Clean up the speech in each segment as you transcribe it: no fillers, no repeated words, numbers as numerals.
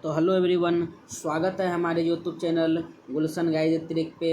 तो hello everyone, स्वागत है हमारे यूट्यूब चैनल गुलशन गाइड ट्रिक पे।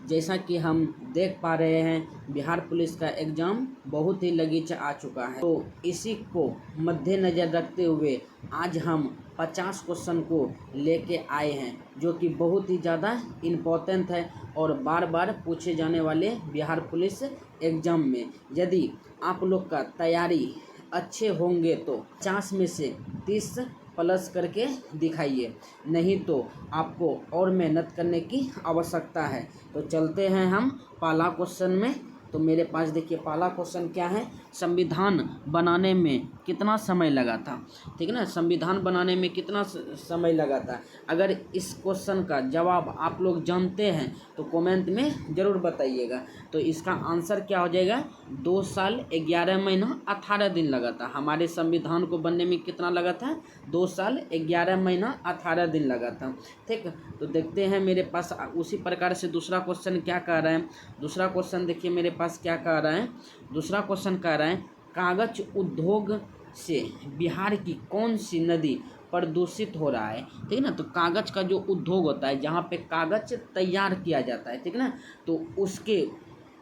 जैसा कि हम देख पा रहे हैं, बिहार पुलिस का एग्ज़ाम बहुत ही लगीच आ चुका है। तो इसी को मद्देनज़र रखते हुए आज हम 50 क्वेश्चन को लेके आए हैं, जो कि बहुत ही ज़्यादा इम्पोर्टेंट है और बार बार पूछे जाने वाले बिहार पुलिस एग्ज़ाम में। यदि आप लोग का तैयारी अच्छे होंगे तो 50 में से 30 प्लस करके दिखाइए, नहीं तो आपको और मेहनत करने की आवश्यकता है। तो चलते हैं हम पहला क्वेश्चन में। तो मेरे पास देखिए पहला क्वेश्चन क्या है, संविधान बनाने में कितना समय लगा था। ठीक है ना, संविधान बनाने में कितना समय लगा था। अगर इस क्वेश्चन का जवाब आप लोग जानते हैं तो कमेंट में ज़रूर बताइएगा। तो इसका आंसर क्या हो जाएगा, 2 साल 11 महीना 18 दिन लगा था। हमारे संविधान को बनने में कितना लगा था, 2 साल 11 महीना 18 दिन लगा था। ठीक, तो देखते हैं मेरे पास उसी प्रकार से दूसरा क्वेश्चन क्या कह रहा है। दूसरा क्वेश्चन देखिए मेरे पास क्या कह रहा है। दूसरा क्वेश्चन कह रहा है, कागज उद्योग से बिहार की कौन सी नदी प्रदूषित हो रहा है। ठीक है ना, तो कागज का जो उद्योग होता है, जहाँ पे कागज तैयार किया जाता है, ठीक है ना, तो उसके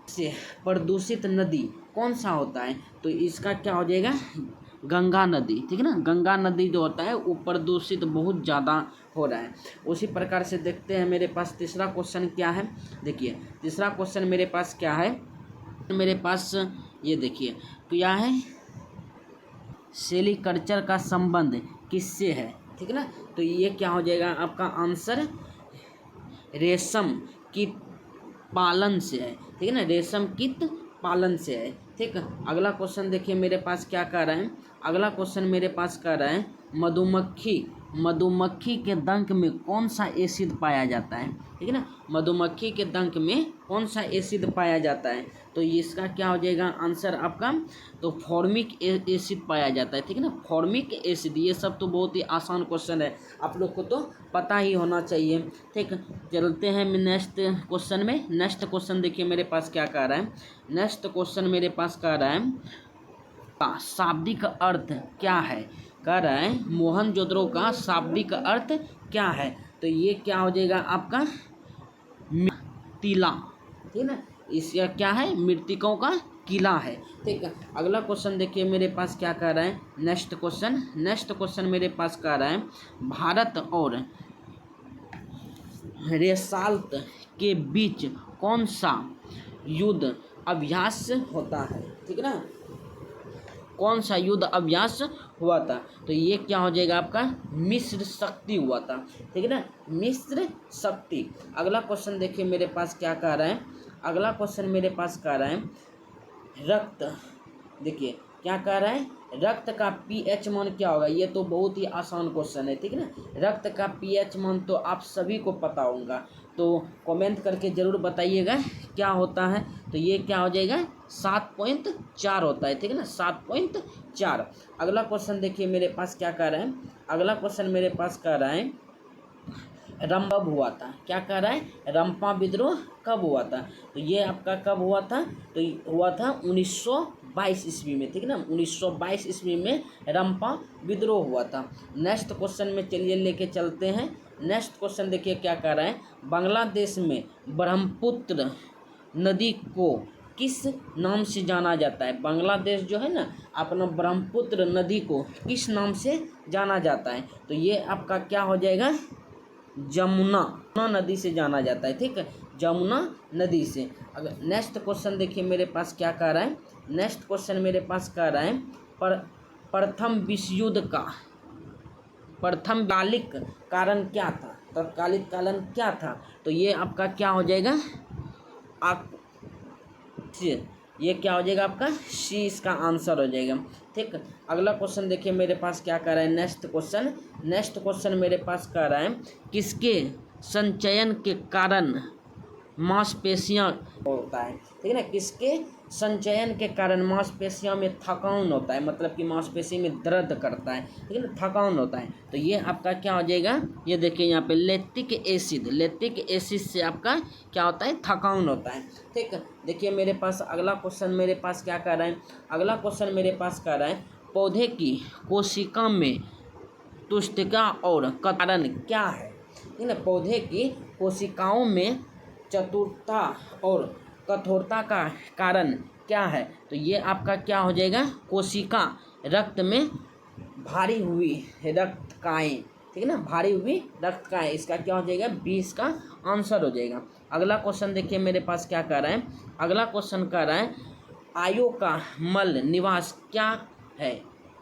से प्रदूषित नदी कौन सा होता है। तो इसका क्या हो जाएगा, गंगा नदी। ठीक है ना, गंगा नदी जो होता है वो प्रदूषित बहुत ज़्यादा हो रहा है। उसी प्रकार से देखते हैं मेरे पास तीसरा क्वेश्चन क्या है। देखिए तीसरा क्वेश्चन मेरे पास क्या है, मेरे पास ये देखिए क्या है, सेरीकल्चर का संबंध किससे है। ठीक है ना, तो ये क्या हो जाएगा आपका आंसर, रेशम कीट पालन से है। ठीक है ना, रेशम कीट पालन से है। ठीक, अगला क्वेश्चन देखिए मेरे पास क्या कह रहा है। अगला क्वेश्चन मेरे पास कह रहा है, मधुमक्खी के डंक में कौन सा एसिड पाया जाता है। ठीक है ना, मधुमक्खी के डंक में कौन सा एसिड पाया जाता है। तो इसका क्या हो जाएगा आंसर आपका, तो फॉर्मिक एसिड पाया जाता है। ठीक है ना, फॉर्मिक एसिड। ये सब तो बहुत ही आसान क्वेश्चन है, आप लोग को तो पता ही होना चाहिए। ठीक, चलते हैं नेक्स्ट क्वेश्चन में। नेक्स्ट क्वेश्चन देखिए मेरे पास क्या कह रहा है। नेक्स्ट क्वेश्चन मेरे पास कह रहा है, शाब्दिक अर्थ क्या है। कह रहा है मोहनजोदड़ो का शाब्दिक अर्थ क्या है। तो ये क्या हो जाएगा आपका, टीला। ठीक है ना, इसका क्या है, मृतकों का किला है। ठीक है, अगला क्वेश्चन देखिए मेरे पास क्या कह रहा है। नेक्स्ट क्वेश्चन मेरे पास कह रहा है, भारत और रेसाल्ट के बीच कौन सा युद्ध अभ्यास होता है। ठीक है ना, कौन सा युद्ध अभ्यास हुआ था। तो ये क्या हो जाएगा आपका, मिस्र शक्ति हुआ था। ठीक है ना, मिस्र शक्ति। अगला क्वेश्चन देखिए मेरे पास क्या कह रहा है। अगला क्वेश्चन मेरे पास कह रहा है, रक्त। देखिए क्या कह रहा है, रक्त का पीएच मान क्या होगा। ये तो बहुत ही आसान क्वेश्चन है। ठीक है ना, रक्त का पीएच मान तो आप सभी को पता होगा, तो कमेंट करके ज़रूर बताइएगा क्या होता है। तो ये क्या हो जाएगा, 7.4 होता है। ठीक है ना, 7.4। अगला क्वेश्चन देखिए मेरे पास क्या कह रहा है। अगला क्वेश्चन मेरे पास कह रहा है, रंपा हुआ था। क्या कह रहा है, रंपा विद्रोह कब हुआ था। तो ये आपका कब हुआ था, तो हुआ था 1922 ईस्वी में। ठीक है ना, 1922 ईस्वी में रंपा विद्रोह हुआ था। नेक्स्ट क्वेश्चन में चलिए लेके चलते हैं। नेक्स्ट क्वेश्चन देखिए क्या कह रहा है, बांग्लादेश में ब्रह्मपुत्र नदी को किस नाम से जाना जाता है। बांग्लादेश जो है ना, अपना ब्रह्मपुत्र नदी को किस नाम से जाना जाता है। तो ये आपका क्या हो जाएगा, जमुना नदी से जाना जाता है। ठीक है, जमुना नदी से। अगर नेक्स्ट क्वेश्चन देखिए मेरे पास क्या कह रहा है। नेक्स्ट क्वेश्चन मेरे पास कह रहा है, प्रथम विश्व युद्ध का तत्कालिक कारण क्या था। तत्कालिक कारण क्या था। तो ये आपका क्या हो जाएगा, ये क्या हो जाएगा आपका, सी इसका आंसर हो जाएगा। ठीक, अगला क्वेश्चन देखिए मेरे पास क्या कर रहा है। नेक्स्ट क्वेश्चन मेरे पास कह रहा है, किसके संचयन के कारण मांसपेशियां होता है। ठीक है ना, किसके संचयन के कारण मांसपेशियों में थकान होता है, मतलब कि मांसपेशी में दर्द करता है। ठीक है ना, थकान होता है। तो ये आपका क्या हो जाएगा, ये देखिए यहाँ पे लैक्टिक एसिड से आपका क्या होता है, थकान होता है। ठीक, देखिए मेरे पास अगला क्वेश्चन मेरे पास क्या कर रहा है। अगला क्वेश्चन मेरे पास कह रहा है, पौधे की कोशिका में तुष्टिका और कारण क्या है? इन पौधे की कोशिकाओं में चतुरता और कठोरता का कारण क्या है? तो ये आपका क्या हो जाएगा? कोशिका रक्त में भारी हुई रक्तकाएँ, ठीक है ना, भारी हुई रक्तकाएँ, इसका क्या हो जाएगा? 20 का आंसर हो जाएगा। अगला क्वेश्चन देखिए मेरे पास क्या कर रहा है। अगला क्वेश्चन कर रहा है आयो का मल निवास क्या है?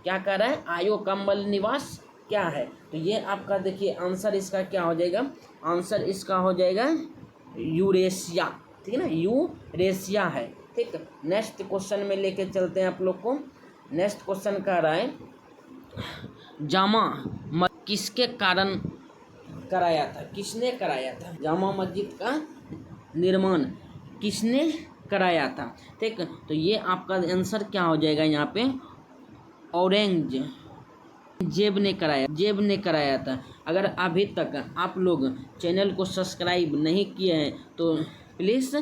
क्या कर रहा है? आयो का मल निवास क्या है? तो ये आपका देखिए आंसर इसका क्या हो जाएगा? आंसर इसका हो जाएगा यूरेशिया, ठीक है ना, यूरेशिया है। ठीक, नेक्स्ट क्वेश्चन में लेके चलते हैं आप लोग को। नेक्स्ट क्वेश्चन कह रहा है जामा मस्जिद किसके कारण कराया था? किसने कराया था? जामा मस्जिद का निर्माण किसने कराया था? ठीक, तो ये आपका आंसर क्या हो जाएगा? यहाँ पे औरंगजेब ने कराया था। अगर अभी तक आप लोग चैनल को सब्सक्राइब नहीं किए हैं तो प्लीज़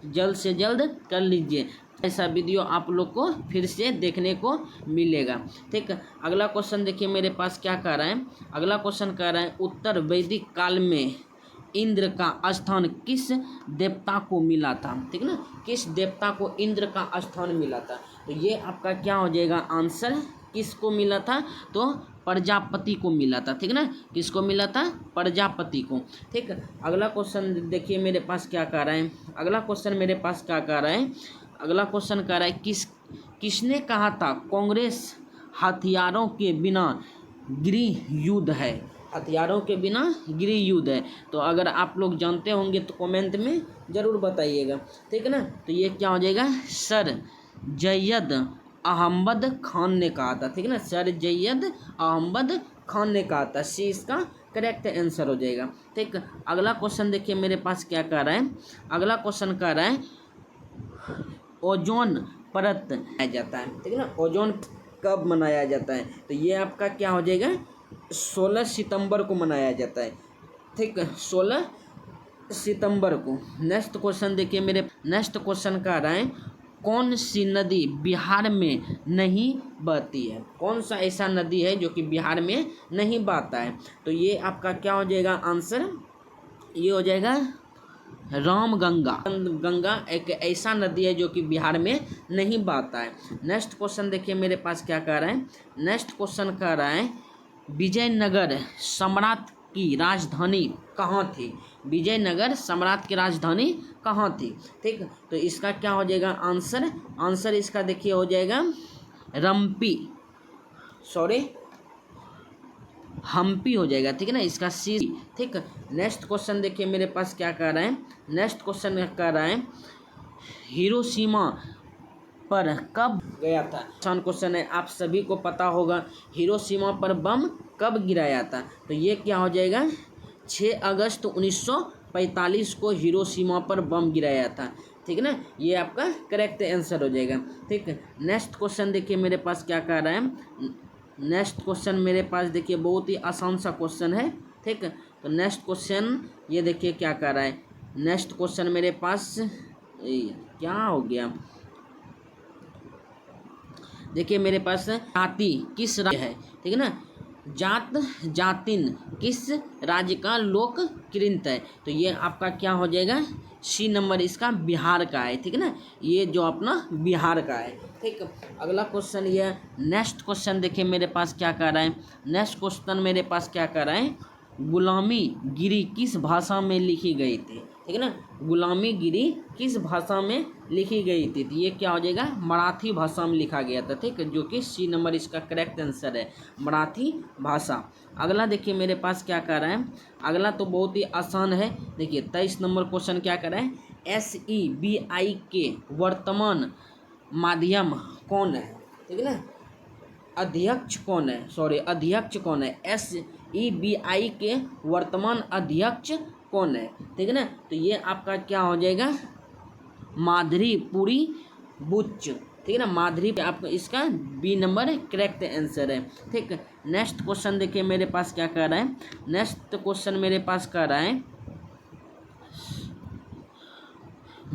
जल्द से जल्द कर लीजिए, ऐसा वीडियो आप लोग को फिर से देखने को मिलेगा। ठीक, अगला क्वेश्चन देखिए मेरे पास क्या कह रहा है। अगला क्वेश्चन कह रहा है उत्तर वैदिक काल में इंद्र का स्थान किस देवता को मिला था? ठीक है ना, किस देवता को इंद्र का स्थान मिला था? तो ये आपका क्या हो जाएगा? आंसर किसको मिला था? तो प्रजापति को मिला था। ठीक है ना, किसको मिला था? प्रजापति को। ठीक, अगला क्वेश्चन देखिए मेरे पास क्या कह रहा है। अगला क्वेश्चन मेरे पास क्या कह रहा है। अगला क्वेश्चन कह रहा है किसने कहा था कांग्रेस हथियारों के बिना गृह युद्ध है? हथियारों के बिना गृह युद्ध है। तो अगर आप लोग जानते होंगे तो कमेंट में ज़रूर बताइएगा। ठीक है ना, तो ये क्या हो जाएगा? सर जैयद अहमद खान ने कहा था। ठीक है ना, सर जैयद अहमद खान ने कहा था। सी इसका करेक्ट आंसर हो जाएगा। ठीक, अगला क्वेश्चन देखिए मेरे पास क्या कह रहा है। अगला क्वेश्चन कह रहा है ओजोन परत मनाया जाता है। ठीक है ना, ओजोन कब मनाया जाता है? तो ये आपका क्या हो जाएगा? 16 सितंबर को मनाया जाता है। ठीक, 16 सितंबर को। नेक्स्ट क्वेश्चन देखिए मेरे। नेक्स्ट क्वेश्चन कह रहा है कौन सी नदी बिहार में नहीं बहती है? कौन सा ऐसा नदी है जो कि बिहार में नहीं बहता है? तो ये आपका क्या हो जाएगा? आंसर ये हो जाएगा रामगंगा। गंगा एक ऐसा नदी है जो कि बिहार में नहीं बहता है। नेक्स्ट क्वेश्चन देखिए मेरे पास क्या कह रहा है। नेक्स्ट क्वेश्चन कह रहा है विजयनगर सम्राट की राजधानी कहाँ थी? विजयनगर सम्राट की राजधानी कहाँ थी? ठीक, तो इसका क्या हो जाएगा? आंसर इसका देखिए हो जाएगा हम्पी हो जाएगा। ठीक है ना, इसका सी। ठीक, नेक्स्ट क्वेश्चन देखिए मेरे पास क्या कह रहा है। नेक्स्ट क्वेश्चन कह रहा है हिरोशिमा पर कब गया था? आसान क्वेश्चन है, आप सभी को पता होगा हिरोशिमा पर बम कब गिराया था? तो ये क्या हो जाएगा? 6 अगस्त 1945 को हिरोशिमा पर बम गिराया था। ठीक है ना, ये आपका करेक्ट आंसर हो जाएगा। ठीक, नेक्स्ट क्वेश्चन देखिए मेरे पास क्या कह रहा है। नेक्स्ट क्वेश्चन मेरे पास देखिए बहुत ही आसान सा क्वेश्चन है। ठीक, तो नेक्स्ट क्वेश्चन ये देखिए क्या कह रहा है। नेक्स्ट क्वेश्चन मेरे पास क्या हो गया? देखिए मेरे पास जाति किस राज्य है? ठीक है ना, जातिन किस राज्य का लोक कृंत है? तो ये आपका क्या हो जाएगा? सी नंबर इसका बिहार का है। ठीक है ना, ये जो अपना बिहार का है। ठीक, अगला क्वेश्चन ये। नेक्स्ट क्वेश्चन देखिए मेरे पास क्या कह रहा है। नेक्स्ट क्वेश्चन मेरे पास क्या कह रहा है गुलामी गिरी किस भाषा में लिखी गई थी? ठीक है ना, गुलामी गिरी किस भाषा में लिखी गई थी? तो ये क्या हो जाएगा? मराठी भाषा में लिखा गया था। ठीक है, जो कि सी नंबर इसका करेक्ट आंसर है, मराठी भाषा। अगला देखिए मेरे पास क्या कह रहा है। अगला तो बहुत ही आसान है। देखिए 23 नंबर क्वेश्चन क्या कर रहा है SEBI के वर्तमान माध्यम कौन है? ठीक है ना, अध्यक्ष कौन है? SEBI के वर्तमान अध्यक्ष कौन है? ठीक है ना, तो ये आपका क्या हो जाएगा? माधुरीपुरी बुच्च। ठीक है ना, माधुरी आपका इसका बी नंबर करेक्ट आंसर है। ठीक, नेक्स्ट क्वेश्चन देखिए मेरे पास क्या कर रहा है। नेक्स्ट क्वेश्चन मेरे पास कर रहा है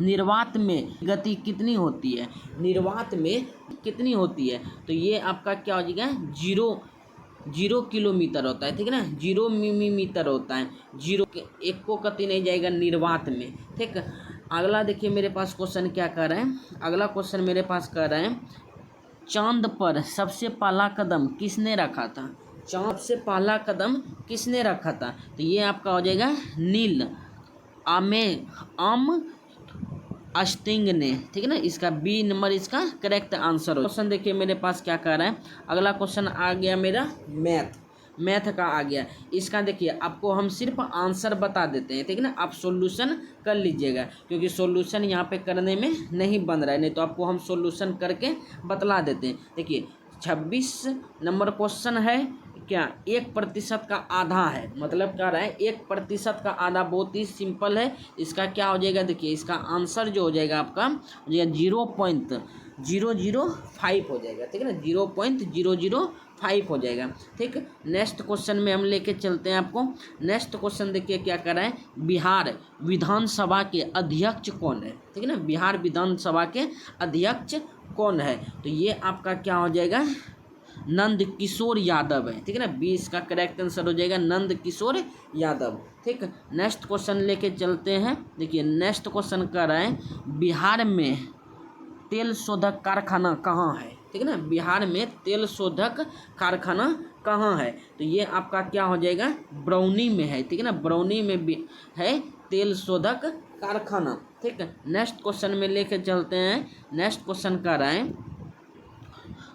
निर्वात में गति कितनी होती है? निर्वात में कितनी होती है? तो ये आपका क्या हो जाएगा? 0 0 किलोमीटर होता है, ठीक है ना, 0 मिलीमीटर होता है, 0 एक को कति नहीं जाएगा निर्वात में, ठीक। अगला देखिए मेरे पास क्वेश्चन क्या कर रहा है, अगला क्वेश्चन मेरे पास कर रहा है चांद पर सबसे पहला कदम किसने रखा था, चांद से पहला कदम किसने रखा था, तो ये आपका हो जाएगा नील आर्मस्ट्रांग ने, ठीक है ना, इसका बी नंबर इसका करेक्ट आंसर हो। क्वेश्चन देखिए मेरे पास क्या कर रहा है, अगला क्वेश्चन आ गया मेरा मैथ का आ गया। इसका देखिए आपको हम सिर्फ आंसर बता देते हैं, ठीक है ना, आप सॉल्यूशन कर लीजिएगा क्योंकि सॉल्यूशन यहाँ पे करने में नहीं बन रहा है, नहीं तो आपको हम सॉल्यूशन करके बतला देते हैं। देखिए 26 नंबर क्वेश्चन है क्या, 1% का आधा है, मतलब क्या रहा है 1% का आधा, बहुत ही सिंपल है। इसका क्या हो जाएगा, देखिए इसका आंसर जो हो जाएगा आपका हो जाएगा 0.005 हो जाएगा, ठीक है ना, 0.005 हो जाएगा, ठीक। नेक्स्ट क्वेश्चन में हम लेके चलते हैं आपको। नेक्स्ट क्वेश्चन देखिए क्या कर रहा है, बिहार विधानसभा के अध्यक्ष कौन है, ठीक है ना, बिहार विधानसभा के अध्यक्ष कौन है, तो ये आपका क्या हो जाएगा नंद किशोर यादव है, ठीक है ना, 20 का करेक्ट आंसर हो जाएगा नंद किशोर यादव, ठीक। नेक्स्ट क्वेश्चन लेके चलते हैं। देखिए नेक्स्ट क्वेश्चन कर रहा है बिहार में तेल शोधक कारखाना कहाँ है, ठीक है ना, बिहार में तेल शोधक कारखाना कहाँ है, तो ये आपका क्या हो जाएगा बरौनी में है, ठीक है ना, बरौनी में भी है तेल शोधक कारखाना, ठीक है। नेक्स्ट क्वेश्चन में लेके चलते हैं। नेक्स्ट क्वेश्चन कर रहा है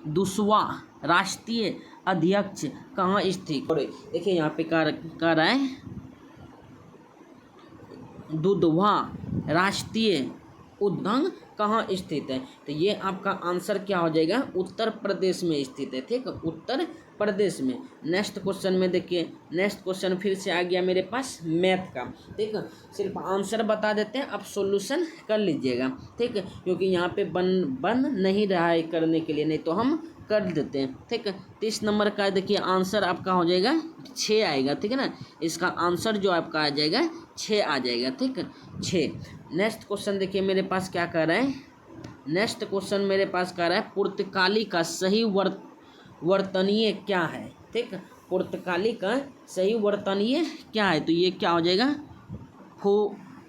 दूसवा राष्ट्रीय अध्यक्ष कहाँ स्थित, और देखिए यहाँ पे कर रहा है दुधवा राष्ट्रीय उद्यान कहाँ स्थित है, तो ये आपका आंसर क्या हो जाएगा उत्तर प्रदेश में स्थित है, ठीक, उत्तर प्रदेश में। नेक्स्ट क्वेश्चन में देखिए, नेक्स्ट क्वेश्चन फिर से आ गया मेरे पास मैथ का, ठीक, सिर्फ आंसर बता देते हैं, आप सॉल्यूशन कर लीजिएगा, ठीक, क्योंकि यहाँ पे बन नहीं रहा है करने के लिए, नहीं तो हम कर देते हैं, ठीक। 30 नंबर का देखिए आंसर आपका हो जाएगा 6 आएगा, ठीक है ना, इसका आंसर जो आपका आ जाएगा 6 आ जाएगा, ठीक, 6। नेक्स्ट क्वेश्चन देखिए मेरे पास क्या कर रहा है, नेक्स्ट क्वेश्चन मेरे पास कर रहा है पुर्तगाली का सही वर्तनीय क्या है, ठीक, पुर्तगाली का सही वर्तनीय क्या है, तो ये क्या हो जाएगा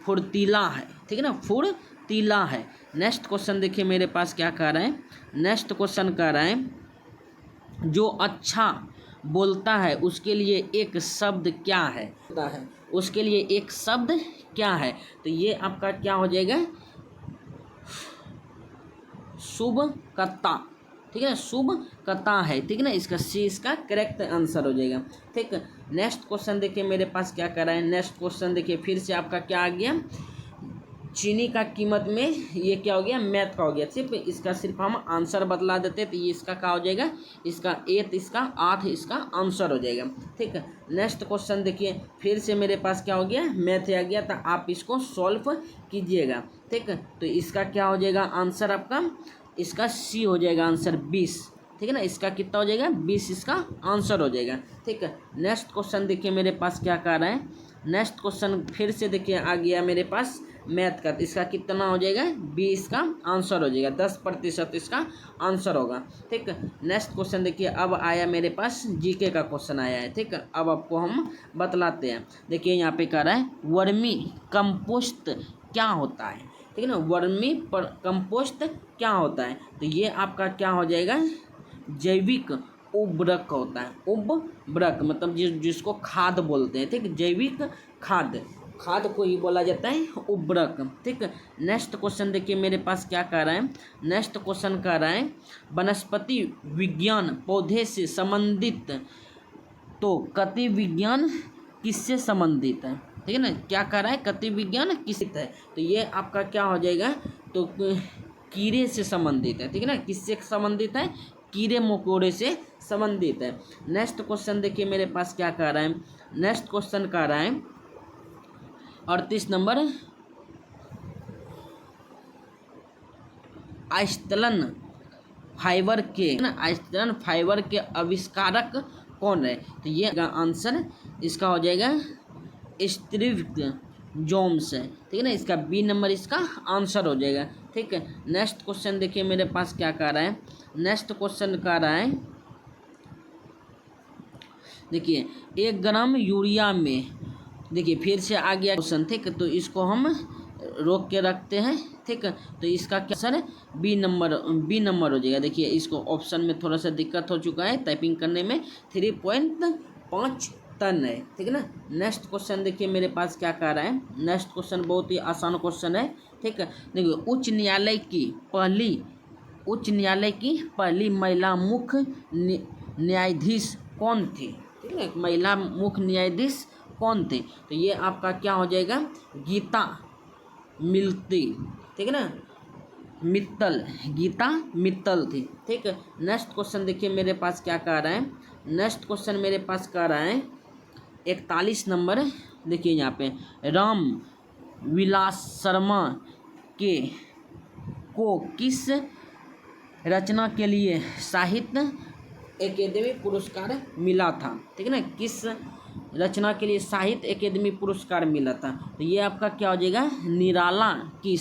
फुर्तीला है, ठीक है ना, फुर्तीला है। नेक्स्ट क्वेश्चन देखिए मेरे पास क्या कर रहा है, नेक्स्ट क्वेश्चन कर रहा है जो अच्छा बोलता है उसके लिए एक शब्द क्या है, उसके लिए एक शब्द क्या है, तो ये आपका क्या हो जाएगा शुभ कत्ता, ठीक है ना, शुभ कथा है, ठीक है ना, इसका सी इसका करेक्ट आंसर हो जाएगा, ठीक। नेक्स्ट क्वेश्चन देखिए मेरे पास क्या कर रहा है, नेक्स्ट क्वेश्चन देखिए फिर से आपका क्या आ गया चीनी का कीमत में, ये क्या हो गया मैथ का हो गया, सिर्फ हम आंसर बतला देते तो ये इसका क्या हो जाएगा, इसका 8 इसका 8 इसका आंसर हो जाएगा, ठीक है। नेक्स्ट क्वेश्चन देखिए फिर से मेरे पास क्या हो गया मैथ आ गया, तो आप इसको सॉल्व कीजिएगा, ठीक, तो इसका क्या हो जाएगा आंसर आपका, इसका सी हो जाएगा आंसर 20, ठीक है ना, इसका कितना हो जाएगा 20 इसका आंसर हो जाएगा, ठीक है। नेक्स्ट क्वेश्चन देखिए मेरे पास क्या कर रहा है, नेक्स्ट क्वेश्चन फिर से देखिए आ गया मेरे पास मैथ का, इसका कितना हो जाएगा 20 का आंसर हो जाएगा, 10% इसका आंसर होगा, ठीक। नेक्स्ट क्वेश्चन देखिए अब आया मेरे पास जीके का क्वेश्चन आया है, ठीक, अब आपको हम बतलाते हैं। देखिए यहाँ पे कह रहा है वर्मी कंपोस्ट क्या होता है, ठीक है ना, वर्मी कंपोस्ट क्या होता है, तो ये आपका क्या हो जाएगा जैविक उर्वरक होता है, उर्वरक मतलब जिसको खाद बोलते हैं, ठीक, जैविक खाद को ही बोला जाता है उर्वरक, ठीक। नेक्स्ट क्वेश्चन देखिए मेरे पास क्या कर रहा है, नेक्स्ट क्वेश्चन कर रहा है वनस्पति विज्ञान पौधे से संबंधित, तो कति विज्ञान किससे संबंधित है, ठीक है ना, क्या कर रहा है कति विज्ञान किससे है, तो ये आपका क्या हो जाएगा तो कीड़े से संबंधित है, ठीक है ना, किससे संबंधित है कीड़े मकोड़े से संबंधित है। नेक्स्ट क्वेश्चन देखिए मेरे पास क्या कर रहा है, नेक्स्ट क्वेश्चन कर रहा है 38 नंबर आइसतलन फाइबर के आविष्कारक कौन है, तो ये आंसर इसका हो जाएगा स्टीव जॉब्स है, ठीक है ना, इसका बी नंबर इसका आंसर हो जाएगा, ठीक है। नेक्स्ट क्वेश्चन देखिए मेरे पास क्या कर रहा है, नेक्स्ट क्वेश्चन कर रहा है देखिए 1 ग्राम यूरिया में, देखिए फिर से आ गया क्वेश्चन, ठीक। तो इसको हम रोक के रखते हैं, ठीक। तो इसका क्या सर बी नंबर हो जाएगा। देखिए इसको ऑप्शन में थोड़ा सा दिक्कत हो चुका है टाइपिंग करने में। 3.5 टन है, ठीक है ना। नेक्स्ट क्वेश्चन देखिए मेरे पास क्या कह रहा है। नेक्स्ट क्वेश्चन बहुत ही आसान क्वेश्चन है, ठीक है। देखिए उच्च न्यायालय की पहली महिला मुख्य न्यायाधीश कौन थी, ठीक है। महिला मुख्य न्यायाधीश कौन थे, तो ये आपका क्या हो जाएगा, गीता मित्तल, ठीक है ना, गीता मित्तल थी, ठीक है। नेक्स्ट क्वेश्चन देखिए मेरे पास क्या कह रहा है। नेक्स्ट क्वेश्चन मेरे पास कह रहा है 41 नंबर। देखिए यहाँ पे राम विलास शर्मा को किस रचना के लिए साहित्य अकेदमी पुरस्कार मिला था, ठीक है ना। किस रचना के लिए साहित्य अकेदमी पुरस्कार मिला था, तो ये आपका क्या हो जाएगा, निराला की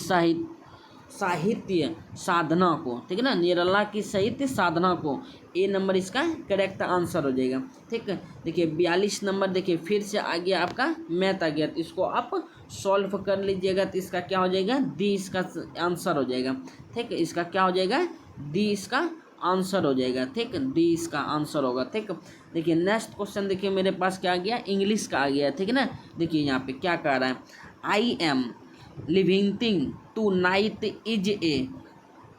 साहित्य साधना को, ठीक है ना। निराला की साहित्य साधना को, ए नंबर इसका करेक्ट आंसर हो जाएगा, ठीक है। देखिए 42 नंबर, देखिए फिर से आ गया आपका मैथ आ गया, तो इसको आप सॉल्व कर लीजिएगा, तो इसका क्या हो जाएगा, डी इसका आंसर हो जाएगा, ठीक है। इसका क्या हो जाएगा, डी इसका आंसर हो जाएगा, ठीक। डी इसका आंसर होगा, ठीक। देखिए नेक्स्ट क्वेश्चन देखिए मेरे पास क्या आ गया, इंग्लिश का आ गया, ठीक है ना। देखिए यहाँ पे क्या कह रहा है, I am living tonight is a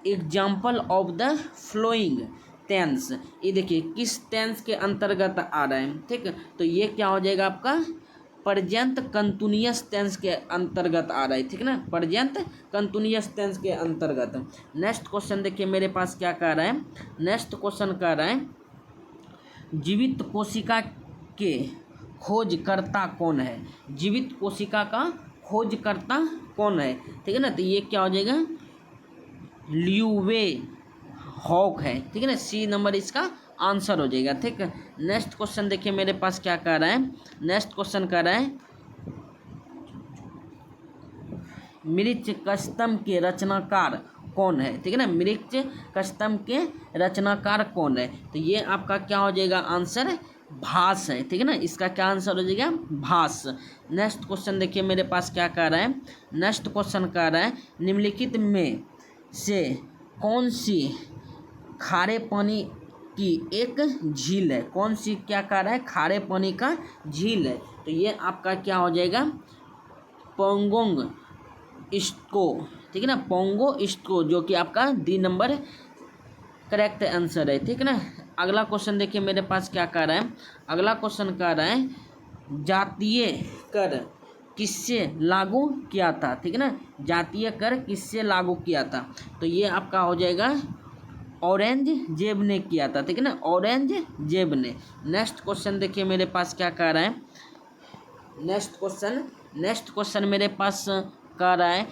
example of the flowing tense. ये देखिए किस टेंस के अंतर्गत आ रहा है, ठीक है। तो ये क्या हो जाएगा आपका प्रेजेंट कंटिन्यूअस टेंस के अंतर्गत आ रहा है, ठीक है ना, प्रेजेंट कंटिन्यूअस टेंस के अंतर्गत। नेक्स्ट क्वेश्चन देखिए मेरे पास क्या कह रहा है। नेक्स्ट क्वेश्चन कह रहा है जीवित कोशिका के खोजकर्ता कौन है, जीवित कोशिका का खोजकर्ता कौन है, ठीक है ना। तो ये क्या हो जाएगा, ल्यूवे हॉक है, ठीक है ना। सी नंबर इसका आंसर हो जाएगा, ठीक है। नेक्स्ट क्वेश्चन देखिए मेरे पास क्या कह रहा है। नेक्स्ट क्वेश्चन कह रहा है मृच्छकस्तम के रचनाकार कौन है, ठीक है ना। मृच्छकस्तम के रचनाकार कौन है, तो ये आपका क्या हो जाएगा, आंसर भास है, ठीक है ना। इसका क्या आंसर हो जाएगा, भास। नेक्स्ट क्वेश्चन देखिए मेरे पास क्या कह रहा है। नेक्स्ट क्वेश्चन कह रहा है निम्नलिखित में से कौन सी खारे पानी की एक झील है, कौन सी क्या कह रहा है, खारे पानी का झील है, तो ये आपका क्या हो जाएगा, पोंगोंग इस्को, ठीक है ना, पोंगो इस्को, जो कि आपका डी नंबर करेक्ट आंसर है, ठीक है ना। अगला क्वेश्चन देखिए मेरे पास क्या कह रहा है। अगला क्वेश्चन कह रहा है जातीय कर किससे लागू किया था, ठीक है ना, जातीय कर किससे लागू किया था, तो ये आपका हो जाएगा औरंगजेब ने किया था, ठीक है ना, औरंगजेब ने। नेक्स्ट क्वेश्चन देखिए मेरे पास क्या कह रहा है। नेक्स्ट क्वेश्चन मेरे पास कह रहा है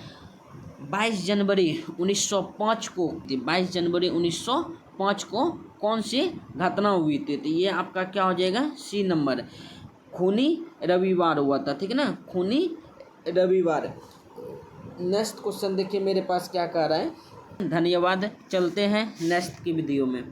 22 जनवरी 1905 को, 22 जनवरी 1905 को कौन सी घटना हुई थी, तो ये आपका क्या हो जाएगा, सी नंबर खूनी रविवार हुआ था, ठीक है ना, खूनी रविवार। नेक्स्ट क्वेश्चन देखिए मेरे पास क्या कह रहा है। धन्यवाद, चलते हैं नेक्स्ट की वीडियो में।